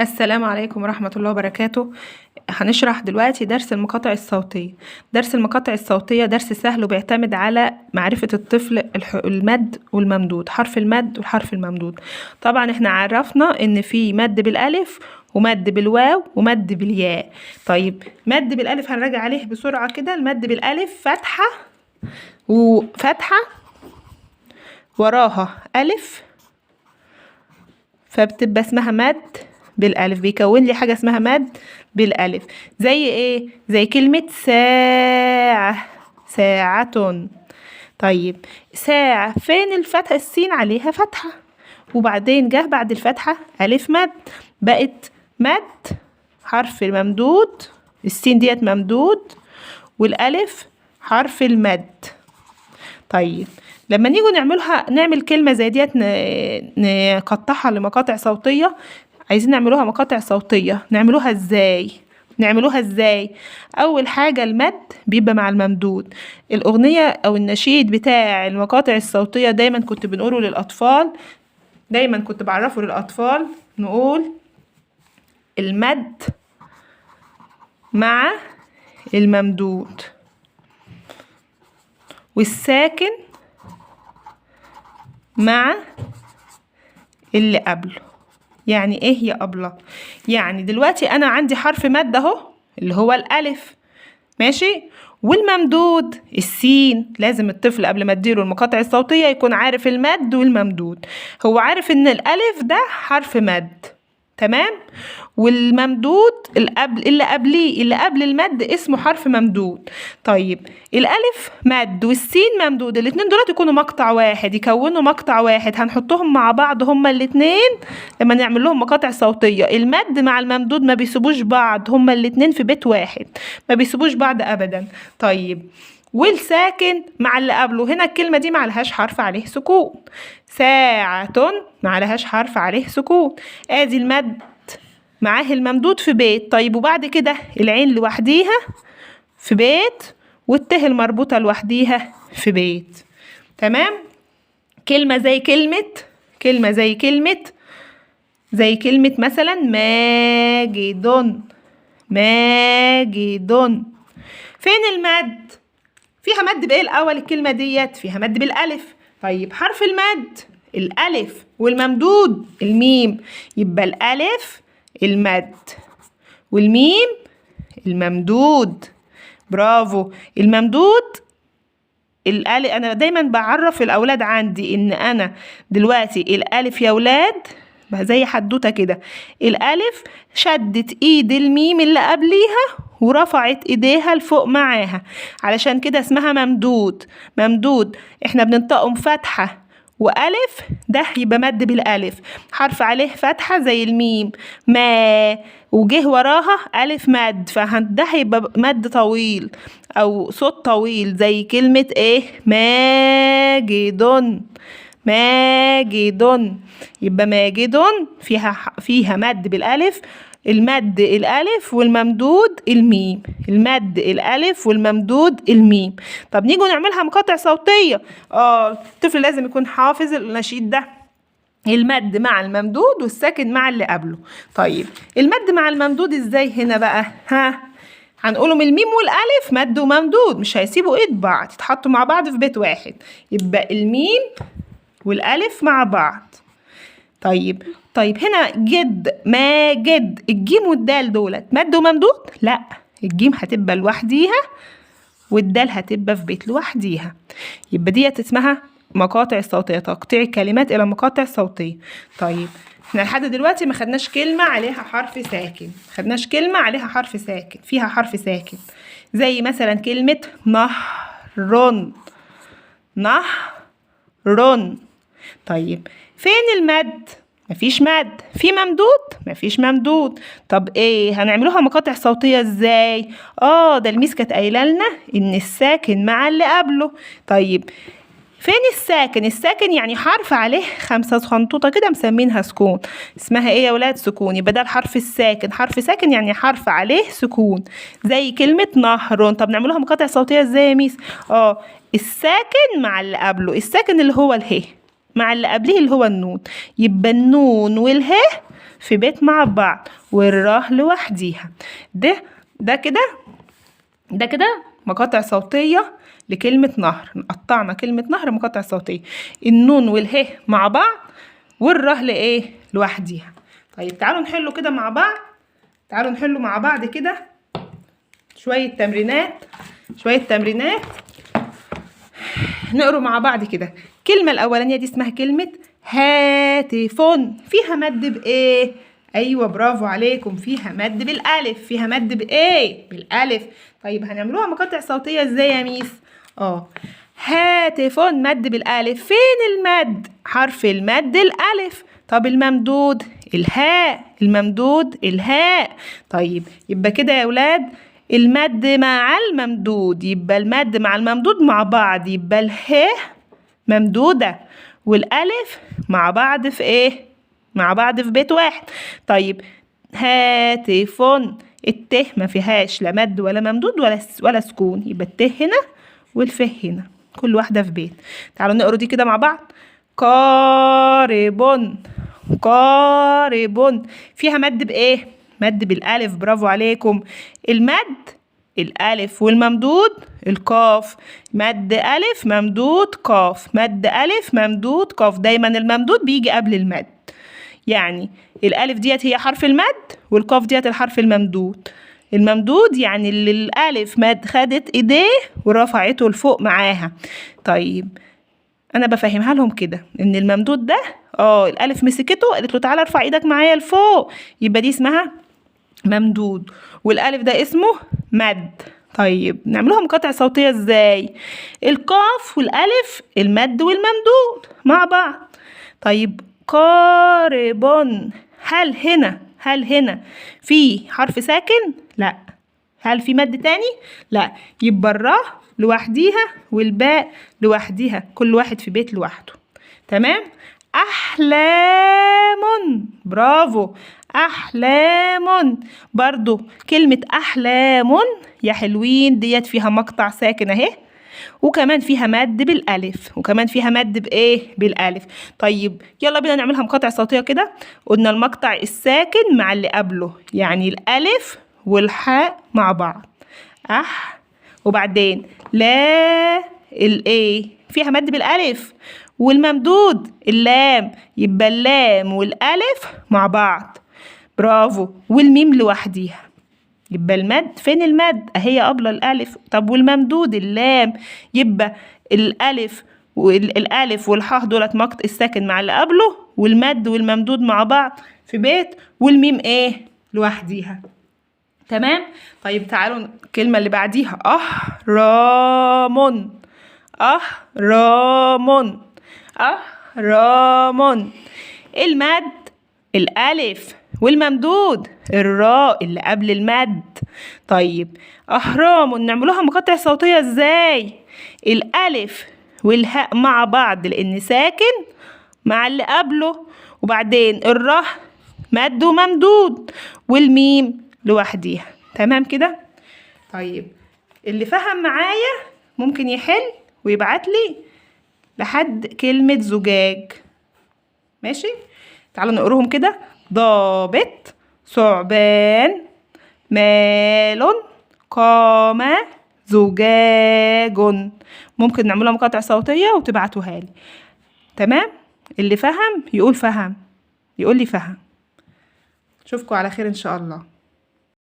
السلام عليكم ورحمة الله وبركاته. هنشرح دلوقتي درس المقاطع الصوتية. درس المقاطع الصوتية درس سهل وبيعتمد على معرفة الطفل المد والممدود، حرف المد والحرف الممدود. طبعا احنا عرفنا ان في مد بالالف ومد بالواو ومد بالياء. طيب مد بالالف هنراجع عليه بسرعة كده. المد بالالف فتحة وفتحة وراها الف، فبتبقى اسمها مد بالالف، بيكون لي حاجه اسمها مد بالالف. زي ايه؟ زي كلمه ساعه، ساعه. طيب ساعه فين الفتحه؟ السين عليها فتحه، وبعدين جه بعد الفتحه الف مد، بقت مد حرف الممدود. السين ديت ممدود والالف حرف المد. طيب لما نيجوا نعمل كلمة زي ديت نقطعها لمقاطع صوتية، عايزين نعملوها مقاطع صوتية، نعملوها ازاي؟ اول حاجة المد بيبقى مع الممدود. الاغنية او النشيد بتاع المقاطع الصوتية دايما كنت بنقوله للاطفال، دايما كنت بعرفه للاطفال، نقول المد مع الممدود والساكن مع اللي قبله. يعني ايه يا أبلة؟ يعني دلوقتي انا عندي حرف مد اهو اللي هو الالف، ماشي، والممدود السين. لازم الطفل قبل ما اديله المقاطع الصوتية يكون عارف المد والممدود. هو عارف ان الالف ده حرف مد، تمام، والممدود اللي قبل المد اسمه حرف ممدود. طيب الالف مد والسين ممدود، الاتنين دولت يكونوا مقطع واحد، يكونوا مقطع واحد، هنحطهم مع بعض هما الاتنين لما نعمل لهم مقاطع صوتية. المد مع الممدود ما بيسيبوش بعض، هما الاتنين في بيت واحد، ما بيسيبوش بعض ابدا. طيب والساكن مع اللي قبله. هنا الكلمة دي معلهاش حرف عليه سكون، ساعة معلهاش حرف عليه سكون. ادي المد معاه الممدود في بيت. طيب وبعد كده العين لوحديها في بيت والته المربوطة لوحديها في بيت، تمام. كلمة زي كلمة مثلا ماجد. فين المد؟ فيها مد بايه الاول؟ الكلمة ديت فيها مد بالالف. طيب حرف المد الالف والممدود الميم، يبقى الالف المد والميم الممدود. برافو. الممدود الالف. انا دايما بعرف الاولاد عندي ان انا دلوقتي الالف يا ولاد زي حدوته كده، الالف شدت ايد الميم اللي قبليها ورفعت ايديها لفوق معاها، علشان كده اسمها ممدود. احنا بننطقهم فتحة والف، ده يبقى مد بالالف، حرف عليه فتحة زي الميم ما، وجه وراها الف مد، فده هيبقى مد طويل او صوت طويل زي كلمة ايه؟ ماجد. يبقى ماجد فيها مد بالالف، المد الالف والممدود الميم، المد الالف والممدود الميم. طب نيجوا نعملها مقاطع صوتية. الطفل لازم يكون حافظ النشيد ده، المد مع الممدود والساكن مع اللي قبله. طيب المد مع الممدود ازاي هنا بقى؟ هنقولهم الميم والالف مد وممدود، مش هيسيبوا ايد بعض، يتحطوا مع بعض في بيت واحد، يبقى الميم والالف مع بعض. طيب هنا ماجد، الجيم والدال دولت مد وممدود؟ لا، الجيم هتبقى لوحديها والدال هتبقى في بيت لوحديها. يبقى ديت اسمها مقاطع صوتية، تقطيع الكلمات الى مقاطع صوتية. طيب احنا لحد دلوقتي ما خدناش كلمة عليها حرف ساكن، فيها حرف ساكن، زي مثلا كلمة نهر. طيب فين المد؟ مفيش مد. في ممدود؟ مفيش ممدود. طب ايه هنعملوها مقاطع صوتية ازاي؟ ده الميس كانت قايله لنا ان الساكن مع اللي قبله. طيب فين الساكن؟ الساكن يعني حرف عليه 5 خنطوطة كده مسمينها سكون، اسمها ايه يا ولاد؟ سكون. يبقى ده الحرف الساكن، حرف ساكن يعني حرف عليه سكون، زي كلمة نهر. طب نعملوها مقاطع صوتية ازاي يا ميس؟ الساكن مع اللي قبله، الساكن اللي هو اله مع اللي قبليه اللي هو النون، يبقى النون واله في بيت مع بعض، والراء لوحديها. ده كده مقاطع صوتية لكلمة نهر. قطعنا كلمة نهر مقاطع صوتية، النون والهاء مع بعض والراء لإيه لوحديها. طيب تعالوا نحله كده مع بعض. تعالوا نحله مع بعض كده شوية تمرينات نقروا مع بعض كده. الكلمة الأولانية دي اسمها كلمة هاتف، فيها مد بإيه؟ أيوة برافو عليكم، فيها مد بالألف. فيها مد بإيه؟ بالألف. طيب هنعملوها مقاطع صوتية إزاي يا ميس؟ هاتف مد بالألف. فين المد؟ حرف المد الألف. طب الممدود الهاء. طيب يبقى كده يا ولاد المد مع الممدود، يبقى المد مع الممدود مع بعض، يبقى الهاء ممدودة والألف مع بعض في إيه؟ مع بعض في بيت واحد. طيب هاتف، الته ما فيهاش لا مد ولا ممدود ولا سكون، يبقى الته هنا والفه هنا، كل واحدة في بيت. تعالوا نقروا دي كده مع بعض. قارب، فيها مد بإيه؟ مد بالألف. برافو عليكم. المد الألف والممدود القاف. مد ألف ممدود قاف، مد ألف ممدود قاف. دايما الممدود بيجي قبل المد، يعني الألف ديت هي حرف المد والقاف ديت الحرف الممدود. الممدود يعني اللي الألف خدت إيديه ورفعته لفوق معاها. طيب أنا بفهمها لهم كده إن الممدود ده الألف مسكته قالت له تعالى ارفع إيدك معايا لفوق، يبقى دي اسمها ممدود، والألف ده اسمه مد. طيب نعملوها مقاطع صوتية ازاي؟ القاف والألف المد والممدود مع بعض. طيب قارب، هل هنا في حرف ساكن؟ لا. هل في مد تاني؟ لا. يبقى الراء لوحديها والباء لوحديها، كل واحد في بيت لوحده. تمام. أحلام، برافو. أحلام، برضو كلمة أحلام يا حلوين ديت فيها مقطع ساكن اهي، وكمان فيها مد بالألف، وكمان فيها مد بإيه؟ بالألف. طيب يلا بينا نعملها مقاطع صوتية كده. قلنا المقطع الساكن مع اللي قبله، يعني الألف والحاء مع بعض. وبعدين لا الإيه فيها مد بالألف، والممدود اللام، يبقى اللام والألف مع بعض. برافو. والميم لوحديها، يبقى المد فين المد؟ اهي قبل الألف. طب والممدود اللام، يبقى الألف والحاء دولت مقطع الساكن مع اللي قبله، والمد والممدود مع بعض في بيت، والميم ايه؟ لوحديها. تمام. طيب تعالوا الكلمة اللي بعديها أهرام. المد الألف والممدود الراء اللي قبل المد. طيب أهرام نعملوها مقاطع صوتية ازاي؟ الألف والهاء مع بعض لأن ساكن مع اللي قبله، وبعدين الراء مد وممدود، والميم لوحديها. تمام كده. طيب اللي فهم معايا ممكن يحل ويبعتلي لحد كلمة زجاج. ماشي. تعالوا نقرهم كده. ضابط، ثعبان، مال، قام، زجاج. ممكن نعملها مقاطع صوتية وتبعتوها لي. تمام. اللي فهم يقول فهم، يقول لي فهم. اشوفكم على خير ان شاء الله.